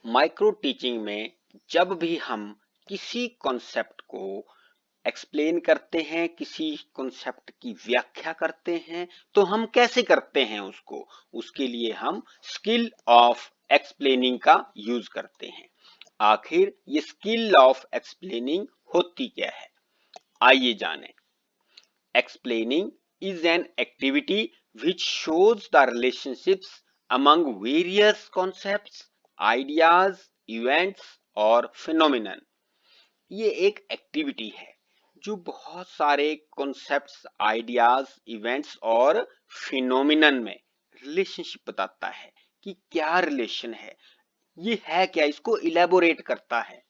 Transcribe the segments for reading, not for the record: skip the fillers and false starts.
Micro teaching में जब भी हम किसी कॉन्सेप्ट को एक्सप्लेन करते हैं, किसी कॉन्सेप्ट की व्याख्या करते हैं, तो हम कैसे करते हैं उसके लिए हम स्किल ऑफ एक्सप्लेनिंग का यूज करते हैं। आखिर ये स्किल ऑफ एक्सप्लेनिंग होती क्या है, आइए जानें। Explaining is an activity which shows the relationships among various concepts, ideas, events और phenomenon। ये एक एक्टिविटी है जो बहुत सारे कॉन्सेप्ट्स, आइडियाज, इवेंट्स और फिनोमिनन में रिलेशनशिप बताता है कि क्या रिलेशन है, ये है क्या, इसको इलेबोरेट करता है।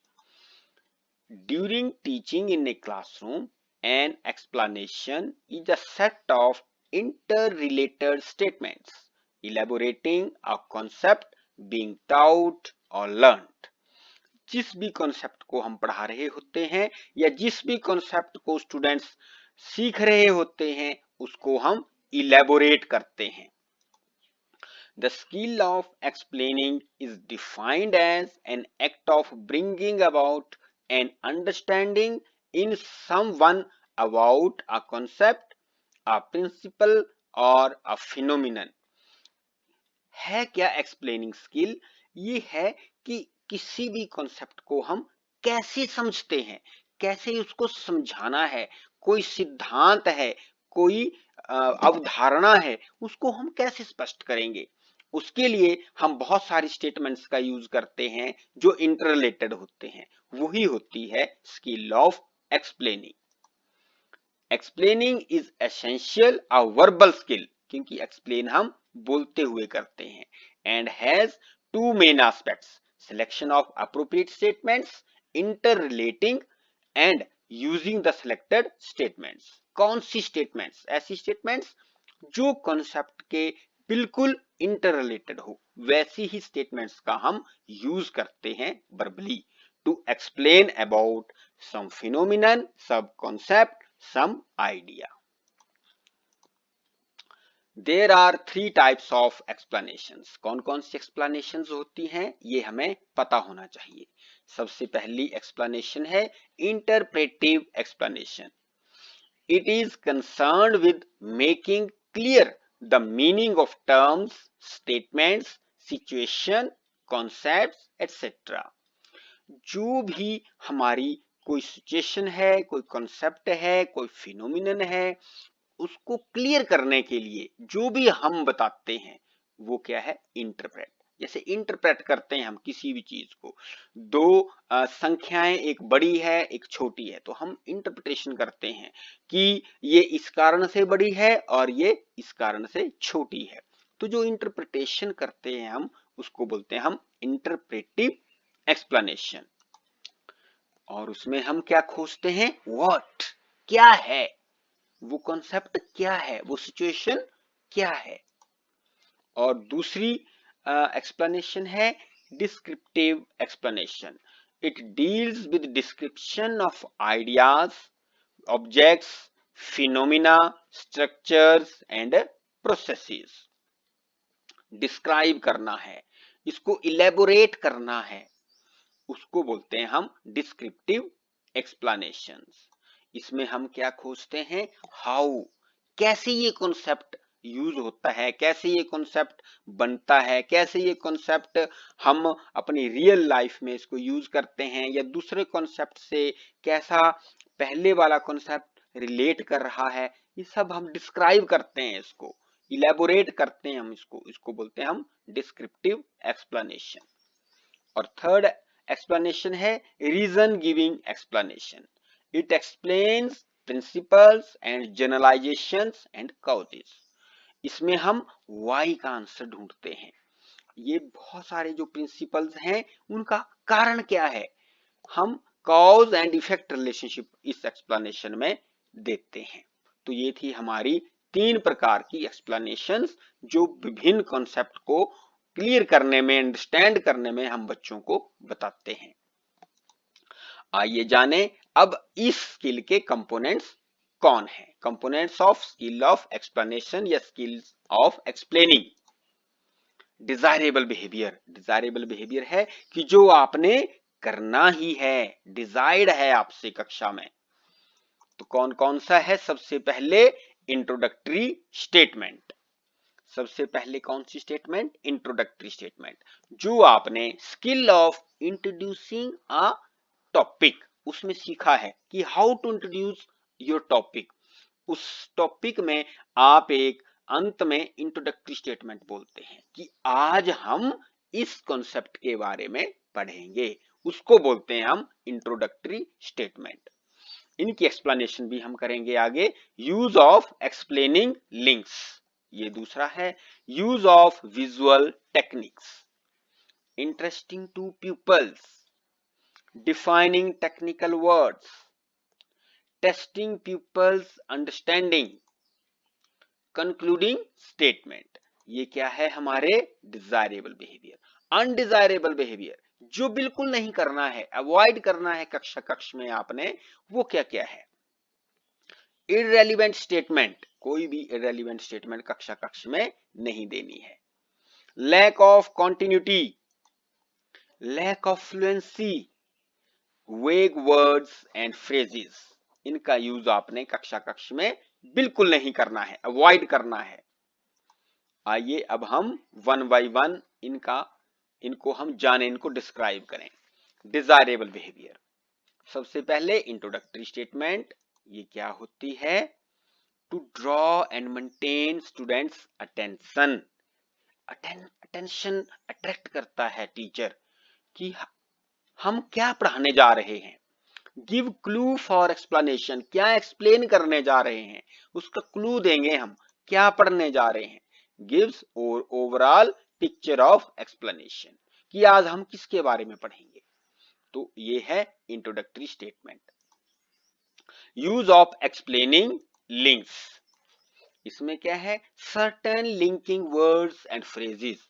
During teaching in a classroom, an explanation is a set of interrelated statements elaborating a concept being taught or learned। जिस भी कॉन्सेप्ट को हम पढ़ा रहे होते हैं या जिस भी कॉन्सेप्ट को स्टूडेंट्स सीख रहे होते हैं, उसको हम इलेबोरेट करते हैं। The skill of explaining is defined as an act of bringing about an understanding in someone about a concept, a principle or a phenomenon। है क्या एक्सप्लेनिंग स्किल? ये है कि किसी भी कॉन्सेप्ट को हम कैसे समझते हैं, कैसे उसको समझाना है, कोई सिद्धांत है, कोई अवधारणा है, उसको हम कैसे स्पष्ट करेंगे। उसके लिए हम बहुत सारी स्टेटमेंट्स का यूज करते हैं जो इंटररिलेटेड होते हैं, वही होती है skill of explaining. Explaining is essential a verbal skill, क्योंकि एक्सप्लेन हम बोलते हुए करते हैं, and has two main aspects, selection of appropriate statements, inter relating and using the selected statements. कौन सी स्टेटमेंट्स? ऐसी स्टेटमेंट्स जो कॉन्सेप्ट के बिल्कुल इंटर रिलेटेड हो, वैसी ही स्टेटमेंट्स का हम यूज करते हैं verbally to explain about some phenomenon, some concept, some idea। There are three types of explanations। कौन कौन सी explanations होती हैं, ये हमें पता होना चाहिए। सबसे पहली explanation है interpretive explanation। It is concerned with making clear the meaning of terms, statements, situation, concepts, etc। जो भी हमारी कोई सिचुएशन है, कोई कॉन्सेप्ट है, कोई फिनोमिनन है, उसको क्लियर करने के लिए जो भी हम बताते हैं वो क्या है, इंटरप्रेट। जैसे इंटरप्रेट करते हैं हम किसी भी चीज को, दो संख्याएं, एक बड़ी है एक छोटी है, तो हम इंटरप्रिटेशन करते हैं कि ये इस कारण से बड़ी है और ये इस कारण से छोटी है। तो जो इंटरप्रिटेशन करते हैं हम, उसको बोलते हैं हम इंटरप्रेटिव एक्सप्लेनेशन। और उसमें हम क्या खोजते हैं, व्हाट, क्या है, वो कॉन्सेप्ट क्या है, वो सिचुएशन क्या है। और दूसरी एक्सप्लेनेशन है descriptive explanation. It deals with description of ideas, objects, phenomena, structures and processes. Describe करना है, इसको इलेबोरेट करना है, उसको बोलते हैं हम डिस्क्रिप्टिव एक्सप्लेनेशंस। इसमें हम क्या खोजते हैं, हाउ, कैसे ये कॉन्सेप्ट यूज होता है, कैसे ये कॉन्सेप्ट बनता है, कैसे ये कॉन्सेप्ट हम अपनी रियल लाइफ में इसको यूज करते हैं, या दूसरे कॉन्सेप्ट से कैसा पहले वाला कॉन्सेप्ट रिलेट कर रहा है, ये सब हम डिस्क्राइब करते हैं, इसको इलेबोरेट करते हैं हम, इसको बोलते हैं हम डिस्क्रिप्टिव एक्सप्लेनेशन। और थर्ड एक्सप्लेनेशन है reason giving explanation. It explains principles and generalisations and causes. इसमें हम वाई का आंसर ढूंढते हैं, ये बहुत सारे जो प्रिंसिपल्स हैं उनका कारण क्या है, हम कॉज एंड इफेक्ट रिलेशनशिप इस एक्सप्लेनेशन में देते हैं। तो ये थी हमारी तीन प्रकार की एक्सप्लेनेशंस जो विभिन्न कॉन्सेप्ट को क्लियर करने में, अंडरस्टैंड करने में हम बच्चों को बताते हैं। आइए जाने अब इस स्किल के कंपोनेंट्स कौन है। Components of skill of explanation या skills of explaining. Desirable behaviour, desirable behaviour है कि जो आपने करना ही है, डिजायर्ड है आपसे कक्षा में। तो कौन कौन सा है? सबसे पहले इंट्रोडक्टरी स्टेटमेंट। सबसे पहले कौन सी स्टेटमेंट? इंट्रोडक्टरी स्टेटमेंट, जो आपने skill of introducing a topic उसमें सीखा है कि how to introduce your topic. उस टॉपिक में आप एक अंत में इंट्रोडक्टरी स्टेटमेंट बोलते हैं कि आज हम इस कॉन्सेप्ट के बारे में पढ़ेंगे, उसको बोलते हैं हम इंट्रोडक्टरी स्टेटमेंट। इनकी एक्सप्लेनेशन भी हम करेंगे आगे। यूज ऑफ एक्सप्लेनिंग लिंक्स, ये दूसरा है। Use of visual techniques, interesting to peoples, defining technical words, testing peoples understanding, concluding statement. ये क्या है? हमारे डिजायरेबल बिहेवियर। अनडिजायरेबल बिहेवियर, जो बिल्कुल नहीं करना है, अवॉइड करना है कक्ष में आपने, वो क्या क्या है? इररेलेवेंट स्टेटमेंट, कोई भी इररेलेवेंट स्टेटमेंट कक्ष में नहीं देनी है। Lack of continuity, lack of fluency, vague words and phrases, इनका यूज आपने कक्ष में बिल्कुल नहीं करना है, अवॉइड करना है। आइए अब हम वन बाय वन इनको हम जाने, इनको डिस्क्राइब करें। डिजायरेबल बिहेवियर, सबसे पहले इंट्रोडक्टरी स्टेटमेंट, ये क्या होती है? To draw and maintain students attention, attention attract करता है टीचर कि हम क्या पढ़ाने जा रहे हैं। गिव क्लू फॉर एक्सप्लेनेशन, क्या एक्सप्लेन करने जा रहे हैं, उसका क्लू देंगे हम, क्या पढ़ने जा रहे हैं। गिव्स और ओवरऑल पिक्चर ऑफ एक्सप्लेनेशन, कि आज हम किसके बारे में पढ़ेंगे। तो ये है introductory statement. Use of explaining links, इसमें क्या है? Certain linking words and phrases,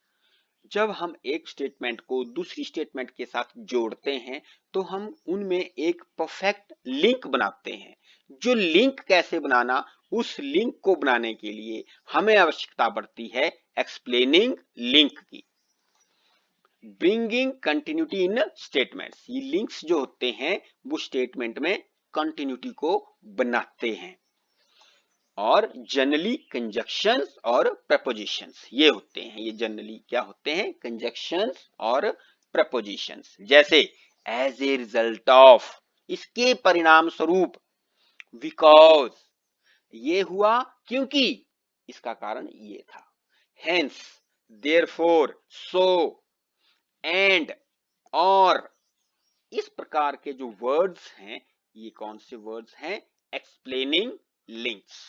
जब हम एक स्टेटमेंट को दूसरी स्टेटमेंट के साथ जोड़ते हैं तो हम उनमें एक परफेक्ट लिंक बनाते हैं। जो लिंक कैसे बनाना, उस लिंक को बनाने के लिए हमें आवश्यकता पड़ती है एक्सप्लेनिंग लिंक की। ब्रिंगिंग कंटिन्यूटी इन स्टेटमेंट्स, ये लिंक्स जो होते हैं वो स्टेटमेंट में कंटिन्यूटी को बनाते हैं। और जनरली कंजक्शंस और प्रपोजिशंस ये होते हैं, ये जनरली क्या होते हैं? कंजक्शंस और प्रपोजिशंस। जैसे एज ए रिजल्ट ऑफ, इसके परिणाम स्वरूप, बिकॉज, ये हुआ क्योंकि, इसका कारण ये था, हेंस, देयरफॉर, सो, एंड, और, इस प्रकार के जो वर्ड्स हैं, ये कौन से वर्ड्स हैं? Explaining links.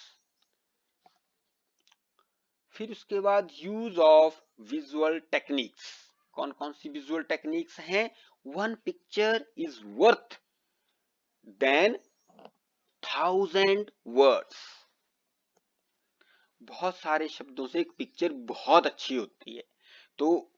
फिर उसके बाद यूज ऑफ विजुअल टेक्निक्स, कौन कौन सी विजुअल टेक्निक्स हैं? One picture is worth than 1000 words, बहुत सारे शब्दों से एक पिक्चर बहुत अच्छी होती है। तो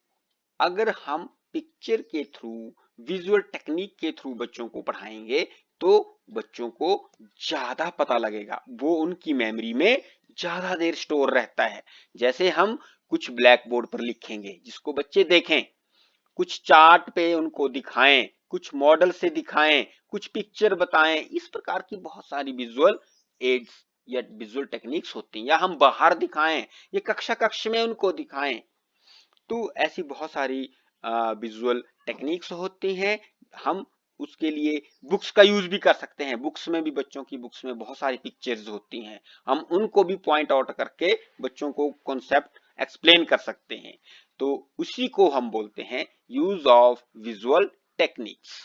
अगर हम पिक्चर के थ्रू, विजुअल टेक्निक के थ्रू बच्चों को पढ़ाएंगे तो बच्चों को ज्यादा पता लगेगा, वो उनकी मेमोरी में ज्यादा देर स्टोर रहता है। जैसे हम कुछ ब्लैक बोर्ड पर लिखेंगे जिसको बच्चे देखें, कुछ चार्ट पे उनको दिखाएं, कुछ मॉडल से दिखाएं, कुछ पिक्चर बताएं, इस प्रकार की बहुत सारी विजुअल एड्स या विजुअल टेक्निक्स होती हैं। या हम बाहर दिखाएं, ये कक्ष में उनको दिखाएं। तो ऐसी बहुत सारी विजुअल टेक्निक्स होती हैं। हम उसके लिए बुक्स का यूज भी कर सकते हैं। बुक्स में भी, बच्चों की बुक्स में बहुत सारी पिक्चर्स होती हैं, हम उनको भी पॉइंट आउट करके बच्चों को कॉन्सेप्ट एक्सप्लेन कर सकते हैं। तो उसी को हम बोलते हैं use of visual techniques.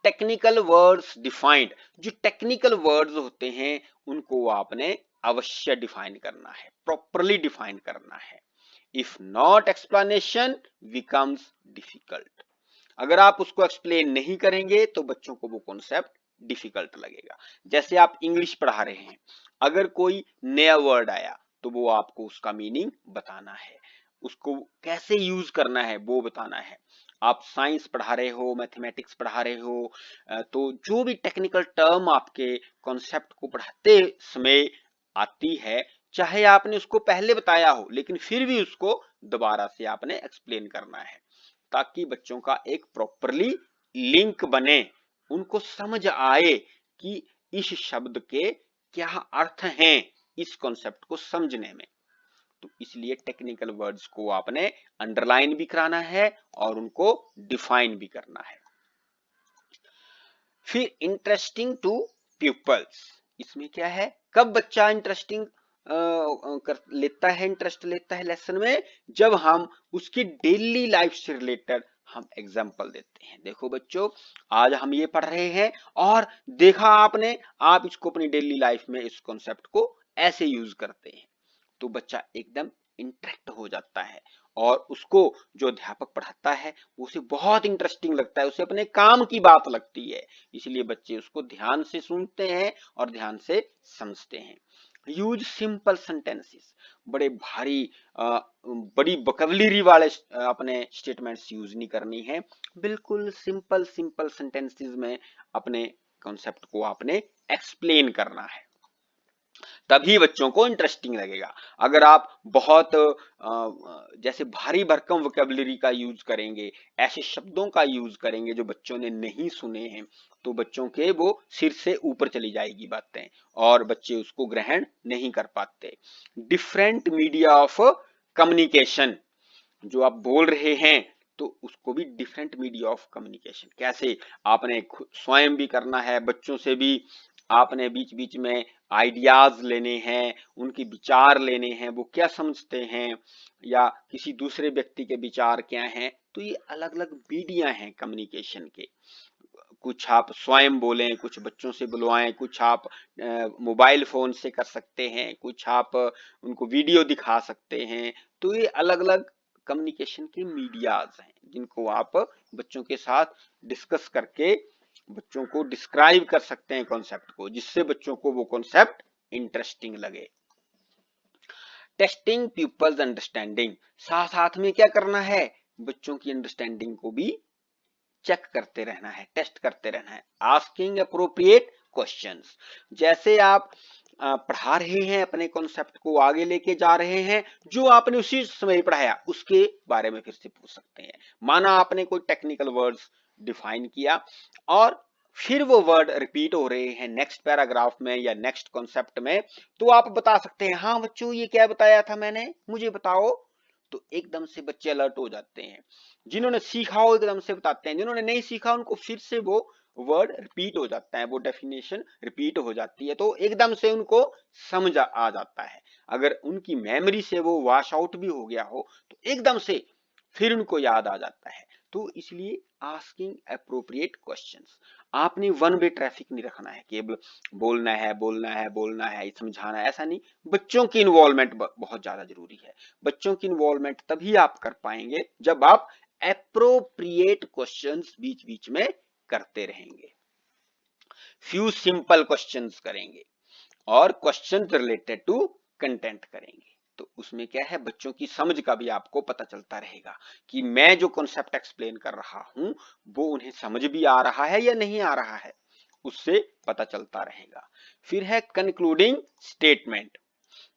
Technical words defined, जो टेक्निकल वर्ड्स होते हैं उनको आपने अवश्य डिफाइन करना है, प्रॉपरली डिफाइन करना है। If not explanation becomes difficult, अगर आप उसको एक्सप्लेन नहीं करेंगे तो बच्चों को वो कॉन्सेप्ट डिफिकल्ट लगेगा। जैसे आप इंग्लिश पढ़ा रहे हैं, अगर कोई नया वर्ड आया तो वो आपको उसका मीनिंग बताना है, उसको कैसे यूज करना है वो बताना है। आप साइंस पढ़ा रहे हो, मैथमेटिक्स पढ़ा रहे हो, तो जो भी टेक्निकल टर्म आपके कॉन्सेप्ट को पढ़ाते समय आती है, चाहे आपने उसको पहले बताया हो लेकिन फिर भी उसको दोबारा से आपने एक्सप्लेन करना है, ताकि बच्चों का एक प्रॉपरली लिंक बने, उनको समझ आए कि इस शब्द के क्या अर्थ हैं इस कॉन्सेप्ट को समझने में। तो इसलिए टेक्निकल वर्ड्स को आपने अंडरलाइन भी कराना है और उनको डिफाइन भी करना है। फिर इंटरेस्टिंग टू पीपल्स, इसमें क्या है, कब बच्चा इंटरेस्टिंग कर लेता है, इंटरेस्ट लेता है लेसन में, जब हम उसकी डेली लाइफ से रिलेटेड हम एग्जाम्पल देते हैं। देखो बच्चों, आज हम ये पढ़ रहे हैं और देखा आपने, आप इसको अपनी डेली लाइफ में इस कॉन्सेप्ट को ऐसे यूज करते हैं, तो बच्चा एकदम इंटरेक्ट हो जाता है और उसको जो अध्यापक पढ़ाता है उसे बहुत इंटरेस्टिंग लगता है, उसे अपने काम की बात लगती है, इसलिए बच्चे उसको ध्यान से सुनते हैं और ध्यान से समझते हैं। यूज सिंपल सेंटेंसेस, बड़े भारी बड़ी वोकैबुलरी वाले अपने स्टेटमेंट्स यूज नहीं करनी है, बिल्कुल सिंपल सिंपल सेंटेंसेस में अपने कॉन्सेप्ट को आपने एक्सप्लेन करना है, तभी बच्चों को इंटरेस्टिंग लगेगा। अगर आप बहुत जैसे भारी भरकम वोकैबुलरी का यूज करेंगे, ऐसे शब्दों का यूज करेंगे जो बच्चों ने नहीं सुने हैं, तो बच्चों के वो सिर से ऊपर चली जाएगी बातें और बच्चे उसको ग्रहण नहीं कर पाते। डिफरेंट मीडिया ऑफ कम्युनिकेशन, जो आप बोल रहे हैं तो उसको भी डिफरेंट मीडिया ऑफ कम्युनिकेशन, कैसे आपने स्वयं भी करना है, बच्चों से भी आपने बीच बीच में आइडियाज लेने हैं, उनके विचार लेने हैं, वो क्या समझते हैं या किसी दूसरे व्यक्ति के विचार क्या हैं। तो ये अलग अलग मीडिया हैं कम्युनिकेशन के, कुछ आप स्वयं बोलें, कुछ बच्चों से बुलवाएं, कुछ आप मोबाइल फोन से कर सकते हैं, कुछ आप उनको वीडियो दिखा सकते हैं। तो ये अलग अलग कम्युनिकेशन के मीडियाज हैं जिनको आप बच्चों के साथ डिस्कस करके बच्चों को डिस्क्राइब कर सकते हैं कॉन्सेप्ट को, जिससे बच्चों को वो कॉन्सेप्ट इंटरेस्टिंग लगे। टेस्टिंग पीपल्स अंडरस्टैंडिंग, साथ साथ में क्या करना है, बच्चों की अंडरस्टैंडिंग को भी चेक करते रहना है, टेस्ट करते रहना है। आस्किंग अप्रोप्रिएट क्वेश्चंस, जैसे आप पढ़ा रहे हैं, अपने कॉन्सेप्ट को आगे लेके जा रहे हैं, जो आपने उसी समय पढ़ाया उसके बारे में फिर से पूछ सकते हैं। माना आपने कोई टेक्निकल वर्ड्स डिफाइन किया और फिर वो वर्ड रिपीट हो रहे हैं नेक्स्ट पैराग्राफ में या नेक्स्ट कॉन्सेप्ट में, तो आप बता सकते हैं, हाँ बच्चों ये क्या बताया था मैंने, मुझे बताओ। तो एकदम से बच्चे अलर्ट हो जाते हैं, जिन्होंने सीखा हो एकदम से बताते हैं, जिन्होंने नहीं सीखा उनको फिर से वो वर्ड रिपीट हो जाता है, वो डेफिनेशन रिपीट हो जाती है, तो एकदम से उनको समझ आ जाता है। अगर उनकी मेमोरी से वो वॉश आउट भी हो गया हो तो एकदम से फिर उनको याद आ जाता है। तो इसलिए आस्किंग अप्रोप्रिएट क्वेश्चंस, आपने वन वे ट्रैफिक नहीं रखना है, केवल बोलना है बोलना है बोलना है समझाना है, ऐसा नहीं। बच्चों की इन्वॉल्वमेंट बहुत ज्यादा जरूरी है। बच्चों की इन्वॉल्वमेंट तभी आप कर पाएंगे जब आप एप्रोप्रिएट क्वेश्चंस बीच बीच में करते रहेंगे। फ्यू सिंपल क्वेश्चंस करेंगे और क्वेश्चन रिलेटेड टू कंटेंट करेंगे, तो उसमें क्या है, बच्चों की समझ का भी आपको पता चलता रहेगा कि मैं जो कॉन्सेप्ट एक्सप्लेन कर रहा हूं वो उन्हें समझ भी आ रहा है या नहीं आ रहा है, उससे पता चलता रहेगा। फिर है concluding statement,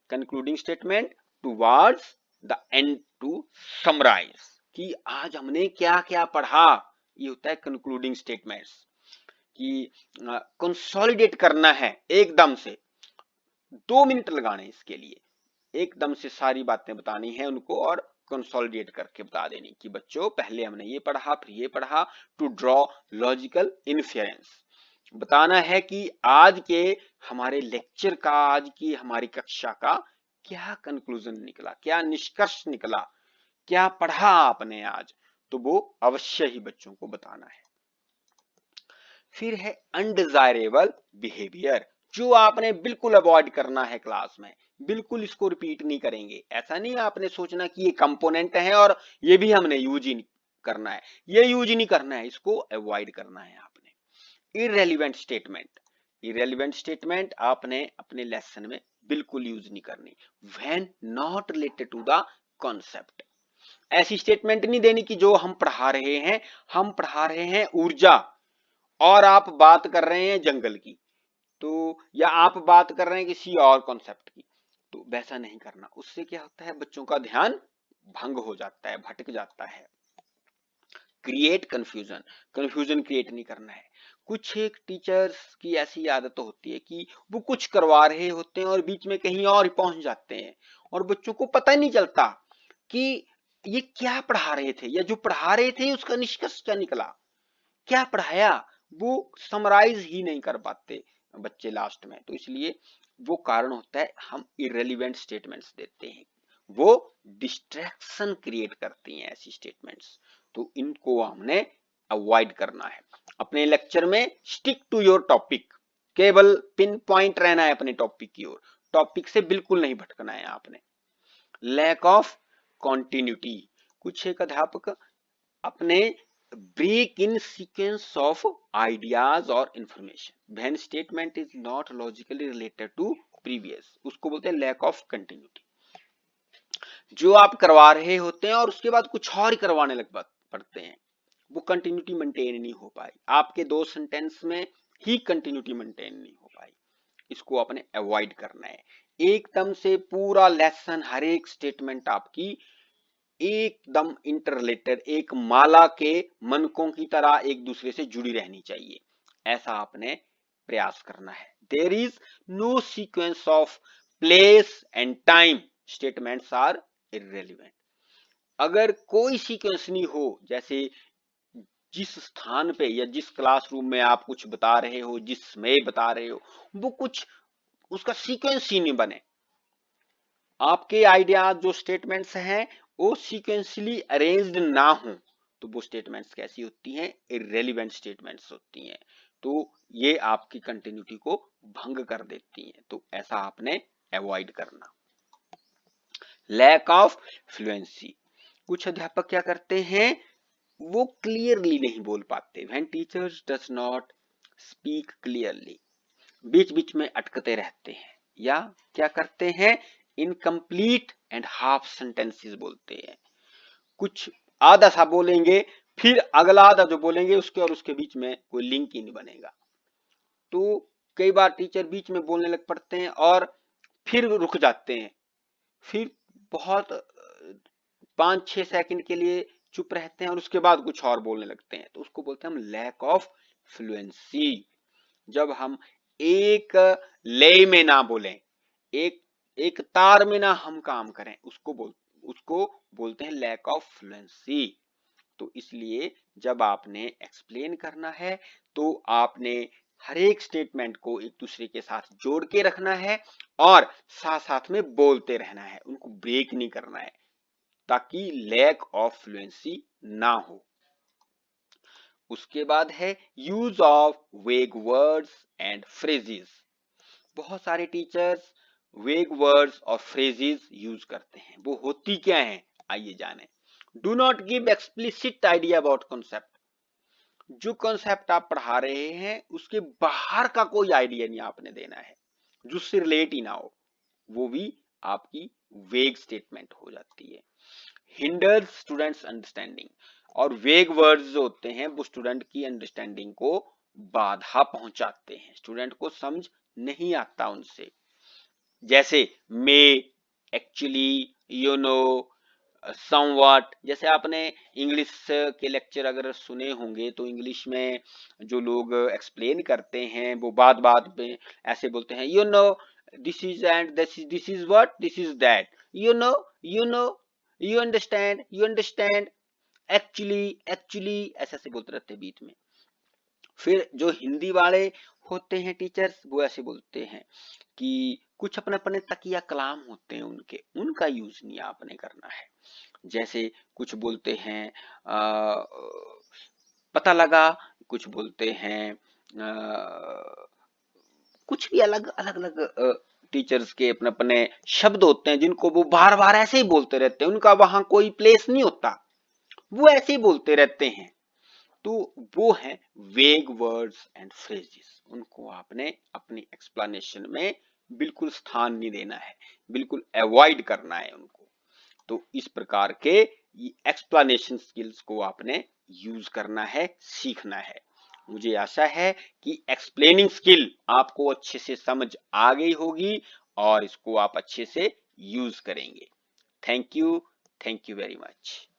concluding statement towards the end to summarise, कि आज हमने क्या क्या पढ़ा, ये होता है कंक्लूडिंग स्टेटमेंट्स, कि कंसोलिडेट करना है एकदम से, 2 मिनट लगाने इसके लिए, एकदम से सारी बातें बतानी है उनको और कंसोलिडेट करके बता देनी कि बच्चों पहले हमने ये पढ़ा फिर ये पढ़ा। टू ड्रॉ लॉजिकल इन्फेरेंस, बताना है कि आज के हमारे लेक्चर का, आज की हमारी कक्षा का क्या कंक्लूजन निकला, क्या निष्कर्ष निकला, क्या पढ़ा आपने आज, तो वो अवश्य ही बच्चों को बताना है। फिर है अनडिजायरेबल बिहेवियर, जो आपने बिल्कुल अवॉइड करना है क्लास में, बिल्कुल इसको रिपीट नहीं करेंगे। ऐसा नहीं आपने सोचना कि ये कंपोनेंट है और ये भी हमने यूज ही नहीं करना है, ये यूज नहीं करना है, इसको अवॉइड करना है आपने। इररेलेवेंट स्टेटमेंट, इररेलेवेंट स्टेटमेंट आपने अपने लेसन में बिल्कुल यूज नहीं करनी। When not related to the concept, ऐसी स्टेटमेंट नहीं देनी कि जो हम पढ़ा रहे हैं, हम पढ़ा रहे हैं ऊर्जा और आप बात कर रहे हैं जंगल की, तो या आप बात कर रहे हैं किसी और कॉन्सेप्ट की, तो वैसा नहीं करना। उससे क्या होता है, बच्चों का ध्यान भंग हो जाता है, भटक जाता है। क्रिएट कंफ्यूजन, कंफ्यूजन क्रिएट नहीं करना है। कुछ एक टीचर्स की ऐसी आदत होती है कि वो कुछ करवा रहे होते हैं और बीच में कहीं और ही पहुंच जाते हैं और बच्चों को पता ही नहीं चलता कि ये क्या पढ़ा रहे थे या जो पढ़ा रहे थे उसका निष्कर्ष क्या निकला, क्या पढ़ाया, वो समराइज ही नहीं कर पाते बच्चे लास्ट में। तो इसलिए वो कारण होता है हम इररिलेवेंट स्टेटमेंट्स देते हैं, वो डिस्ट्रैक्शन क्रिएट करती हैं ऐसी स्टेटमेंट्स। तो इनको हमने अवॉइड करना है। अपने लेक्चर में स्टिक टू योर टॉपिक, केवल पिन पॉइंट रहना है अपने टॉपिक की ओर, टॉपिक से बिल्कुल नहीं भटकना है आपने। लैक ऑफ कॉन्टिन्यूटी, कुछ एक अध्यापक अपने break in sequence of ideas or information when statement is not logically related to previous, उसको बोलते हैं lack of continuity। जो आप करवा रहे होते हैं और उसके बाद कुछ और ही करवाने लग पड़ते हैं, वो कंटिन्यूटी मेंटेन नहीं हो पाई, आपके दो सेंटेंस में ही कंटिन्यूटी मेंटेन नहीं हो पाई। इसको आपने अवॉइड करना है। एकदम से पूरा लेसन, हर एक स्टेटमेंट आपकी एकदम इंटररिलेटेड, एक माला के मनकों की तरह एक दूसरे से जुड़ी रहनी चाहिए, ऐसा आपने प्रयास करना है। There is no sequence of place and time statements are irrelevant. अगर कोई सीक्वेंस नहीं हो, जैसे जिस स्थान पे या जिस क्लासरूम में आप कुछ बता रहे हो, जिस समय बता रहे हो, वो कुछ उसका सीक्वेंस ही नहीं बने, आपके आइडिया जो स्टेटमेंट्स हैं वो सीक्वेंशियली अरेंज्ड ना हो, तो वो स्टेटमेंट्स कैसी होती हैं, इररिलेवेंट स्टेटमेंट्स होती हैं। तो ये आपकी कंटिन्यूटी को भंग कर देती हैं, तो ऐसा आपने अवॉइड करना। लैक ऑफ फ्लुएंसी, कुछ अध्यापक क्या करते हैं, वो क्लियरली नहीं बोल पाते। When teachers does not speak clearly, बीच बीच में अटकते रहते हैं या क्या करते हैं, इनकम्प्लीट एंड हाफ सेंटेंसेस बोलते हैं। कुछ आधा सा बोलेंगे, फिर अगला आधा जो बोलेंगे उसके और उसके बीच में कोई लिंक ही नहीं बनेगा। तो कई बार टीचर बीच में बोलने लग पड़ते हैं और फिर रुक जाते हैं, फिर बहुत 5-6 सेकंड के लिए चुप रहते हैं और उसके बाद कुछ और बोलने लगते हैं, तो उसको बोलते हैं हम लैक ऑफ फ्लुएंसी। जब हम एक लय में ना बोलें, एक एक तार में ना हम काम करें, उसको बोलते हैं लैक ऑफ फ्लुएंसी। तो इसलिए जब आपने एक्सप्लेन करना है तो आपने हर एक स्टेटमेंट को एक दूसरे के साथ जोड़ के रखना है और साथ साथ में बोलते रहना है, उनको ब्रेक नहीं करना है, ताकि लैक ऑफ फ्लुएंसी ना हो। उसके बाद है यूज ऑफ वेग वर्ड्स एंड फ्रेजेस। बहुत सारे टीचर्स वेग वर्ड्स और फ्रेजेस यूज करते हैं, वो होती क्या है आइए जाने। Do not give explicit idea about concept, जो कॉन्सेप्ट आप पढ़ा रहे हैं उसके बाहर का कोई आइडिया नहीं आपने देना है, जो उससे रिलेट ही ना हो, वो भी आपकी वेग स्टेटमेंट हो जाती है। हिंडर स्टूडेंट्स अंडरस्टैंडिंग, और वेग वर्ड्स जो होते हैं वो स्टूडेंट की अंडरस्टैंडिंग को बाधा पहुंचाते हैं, स्टूडेंट को समझ नहीं आता उनसे। जैसे मे, एक्चुअली, यू नो, समवॉट। जैसे आपने इंग्लिश के लेक्चर अगर सुने होंगे तो इंग्लिश में जो लोग एक्सप्लेन करते हैं वो बात बात में ऐसे बोलते हैं, you know this is and this is what, this is that, you know, you know, you understand, you understand, actually, actually, ऐसे ऐसे बोलते रहते हैं बीच में। फिर जो हिंदी वाले होते हैं टीचर्स, वो ऐसे बोलते हैं कि कुछ अपने अपने तकिया कलाम होते हैं उनके, उनका यूज नहीं आपने करना है। जैसे कुछ बोलते हैं पता लगा, कुछ बोलते हैं कुछ भी अलग अलग अलग टीचर्स के अपने अपने शब्द होते हैं जिनको वो बार बार ऐसे ही बोलते रहते हैं, उनका वहां कोई प्लेस नहीं होता, वो ऐसे ही बोलते रहते हैं। तो वो है वेग वर्ड्स एंड फ्रेजेस, उनको आपने अपनी एक्सप्लेनेशन में बिल्कुल स्थान नहीं देना है, बिल्कुल अवॉइड करना है उनको। तो इस प्रकार के एक्सप्लेनेशन स्किल्स को आपने यूज करना है, सीखना है। मुझे आशा है कि एक्सप्लेनिंग स्किल आपको अच्छे से समझ आ गई होगी और इसको आप अच्छे से यूज करेंगे। Thank you. Thank you very much.